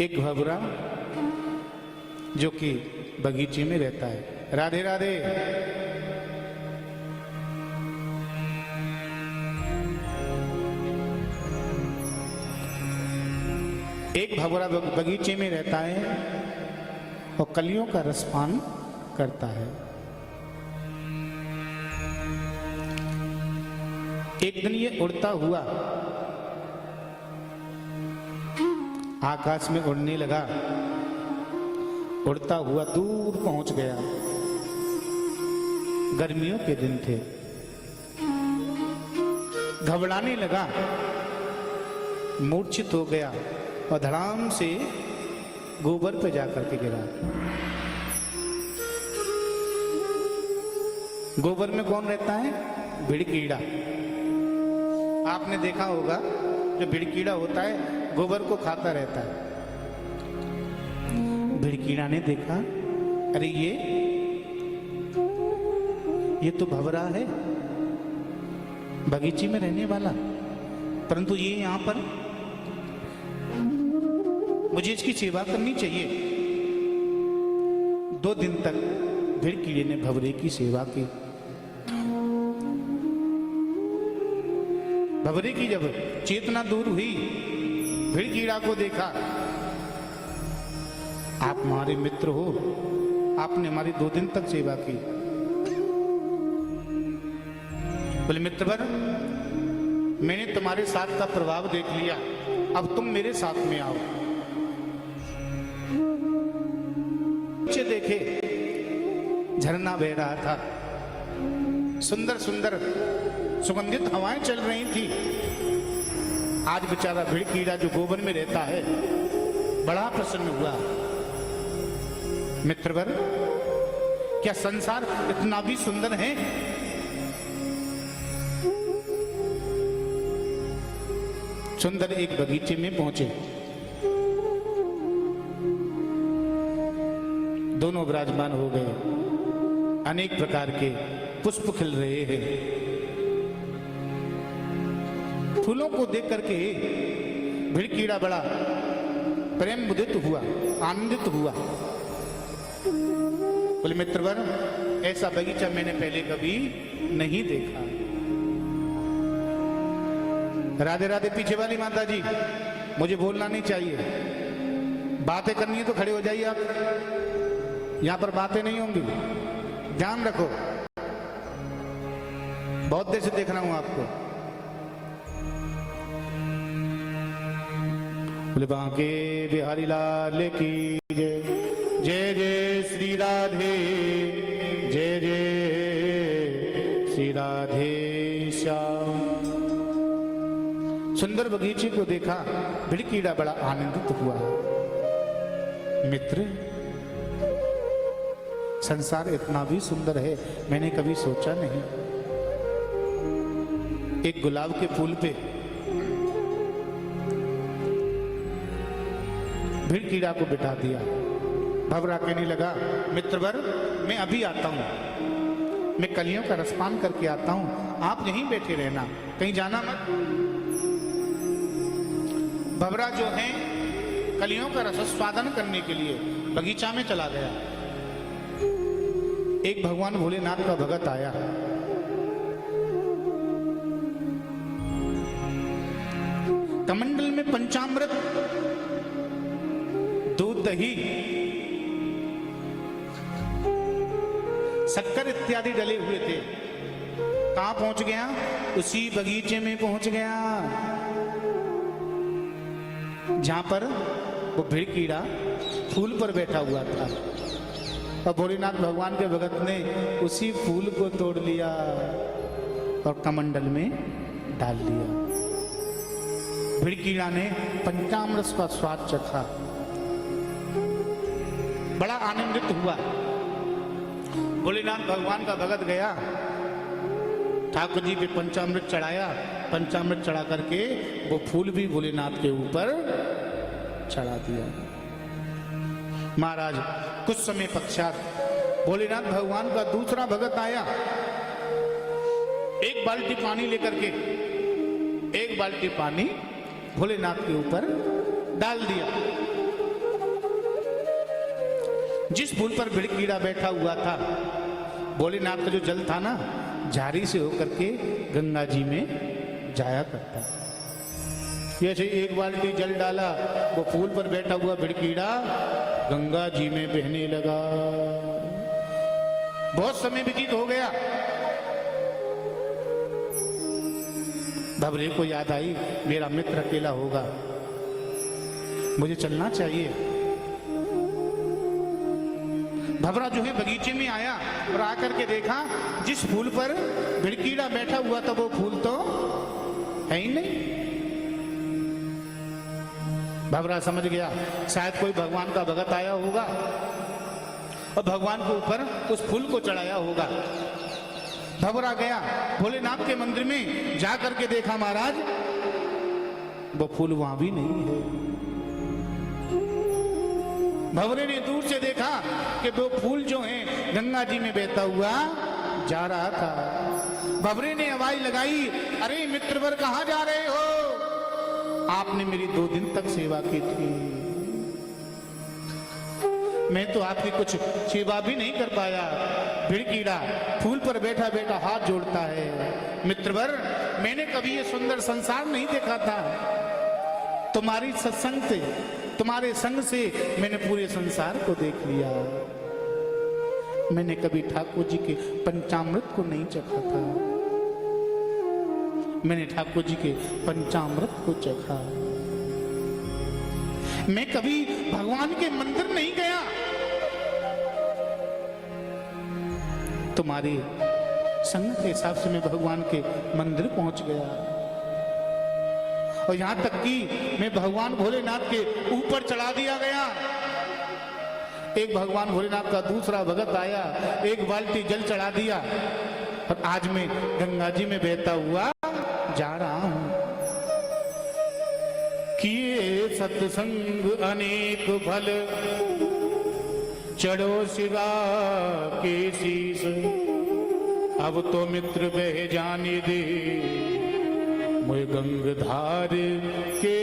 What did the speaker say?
एक भवरा जो कि बगीचे में रहता है। राधे राधे। एक भवरा बगीचे में रहता है और कलियों का रसपान करता है। एक दिन ये उड़ता हुआ आकाश में उड़ने लगा, उड़ता हुआ दूर पहुंच गया। गर्मियों के दिन थे, घबराने लगा, मूर्छित हो गया और धड़ाम से गोबर पे जाकर के गिरा। गोबर में कौन रहता है? भिड़कीड़ा। आपने देखा होगा जो भिड़कीड़ा होता है गोबर को खाता रहता है। भिड़कीड़ा ने देखा, अरे ये तो भवरा है, बगीचे में रहने वाला, परंतु ये यहां पर, मुझे इसकी सेवा करनी चाहिए। 2 दिन तक भिड़कीड़े ने भवरे की सेवा की। भवरे की जब चेतना दूर हुई, भिड़कीड़ा को देखा, आप हमारे मित्र हो, आपने हमारी 2 दिन तक सेवा की। बोले मित्रवर, मैंने तुम्हारे साथ का प्रभाव देख लिया, अब तुम मेरे साथ में आओ। नीचे देखे झरना बह रहा था, सुंदर सुंदर सुगंधित हवाएं चल रही थी। आज बेचारा भिड़कीड़ा जो गोबर में रहता है बड़ा प्रसन्न हुआ। मित्रवर, क्या संसार इतना भी सुंदर है? सुंदर एक बगीचे में पहुंचे। दोनों विराजमान हो गए। अनेक प्रकार के पुष्प खिल रहे हैं। फूलों को देख करके भिड़कीड़ा बड़ा प्रेम मुदित हुआ, आनंदित हुआ। बोले मित्रवर, ऐसा बगीचा मैंने पहले कभी नहीं देखा। राधे राधे। पीछे वाली माता जी, मुझे बोलना नहीं चाहिए, बातें करनी है तो खड़े हो जाइए आप, यहां पर बातें नहीं होंगी, ध्यान रखो। बहुत देर से देख रहा हूं आपको। बोले बांके बिहारी लाल की जय। जय जय श्री राधे, जय जय श्री राधे श्याम। सुंदर बगीचे को देखा, भिड़कीड़ा बड़ा आनंदित हुआ। मित्र, संसार इतना भी सुंदर है मैंने कभी सोचा नहीं। एक गुलाब के फूल पे भिड़कीड़ा को बिठा दिया। भवरा कहने लगा, मित्रवर, मैं अभी आता हूं, मैं कलियों का रसपान करके आता हूं, आप यहीं बैठे रहना, कहीं जाना मत। भवरा जो है कलियों का रसस्वादन करने के लिए बगीचा में चला गया। एक भगवान भोलेनाथ का भगत आया। कमंडल में पंचामृत, दूध, दही, शक्कर इत्यादि डले हुए थे। कहां पहुंच गया? उसी बगीचे में पहुंच गया जहां पर वो भिड़कीड़ा फूल पर बैठा हुआ था। और भोलेनाथ भगवान के भगत ने उसी फूल को तोड़ लिया और कमंडल में डाल दिया। भिड़कीड़ा ने पंचामृत का स्वाद चखा, बड़ा आनंदित हुआ। भोलेनाथ भगवान का भगत गया, ठाकुर जी पे पंचामृत चढ़ाया। पंचामृत चढ़ा करके वो फूल भी भोलेनाथ के ऊपर चढ़ा दिया। महाराज, कुछ समय पश्चात भोलेनाथ भगवान का दूसरा भगत आया। एक बाल्टी पानी लेकर के, एक बाल्टी पानी भोलेनाथ के ऊपर डाल दिया। जिस पुल पर भिड़कीड़ा बैठा हुआ था, भोलेनाथ का जो जल था ना, झारी से होकर के गंगा जी में जाया करता। जैसे एक बाल्टी जल डाला, वो पुल पर बैठा हुआ भिड़कीड़ा गंगा जी में बहने लगा। बहुत समय व्यतीत हो गया। भवरे को याद आई, मेरा मित्र अकेला होगा, मुझे चलना चाहिए। भवरा जो है बगीचे में आया और आकर के देखा जिस फूल पर भिड़कीड़ा बैठा हुआ था वो फूल तो है ही नहीं। भवरा समझ गया शायद कोई भगवान का भगत आया होगा और भगवान के ऊपर उस फूल को चढ़ाया होगा। भवरा गया भोलेनाथ के मंदिर में, जा करके देखा महाराज वो फूल वहां भी नहीं है। भवरे ने दूर से देखा कि वो फूल जो है गंगा जी में बहता हुआ जा रहा था। भवरे ने आवाज लगाई, अरे मित्रवर कहां जा रहे हो? आपने मेरी 2 दिन तक सेवा की थी, मैं तो आपकी कुछ सेवा भी नहीं कर पाया। भिड़कीड़ा फूल पर बैठा बैठा हाथ जोड़ता है, मित्रवर मैंने कभी ये सुंदर संसार नहीं देखा था। तुम्हारी सत्संग से, तुम्हारे संग से मैंने पूरे संसार को देख लिया। मैंने कभी ठाकुर जी के पंचामृत को नहीं चखा था, मैंने ठाकुर जी के पंचामृत को चखा। मैं कभी भगवान के मंदिर नहीं गया, तुम्हारे संग के हिसाब से मैं भगवान के मंदिर पहुंच गया। और यहां तक कि मैं भगवान भोलेनाथ के ऊपर चढ़ा दिया गया। एक भगवान भोलेनाथ का दूसरा भगत आया, एक बाल्टी जल चढ़ा दिया और आज मैं गंगा जी में बहता हुआ जा रहा हूं। किए सत्संग अनेक भल, चढ़ो शिवा के शीस। अब तो मित्र बह जाने दे मुझे गंगधार के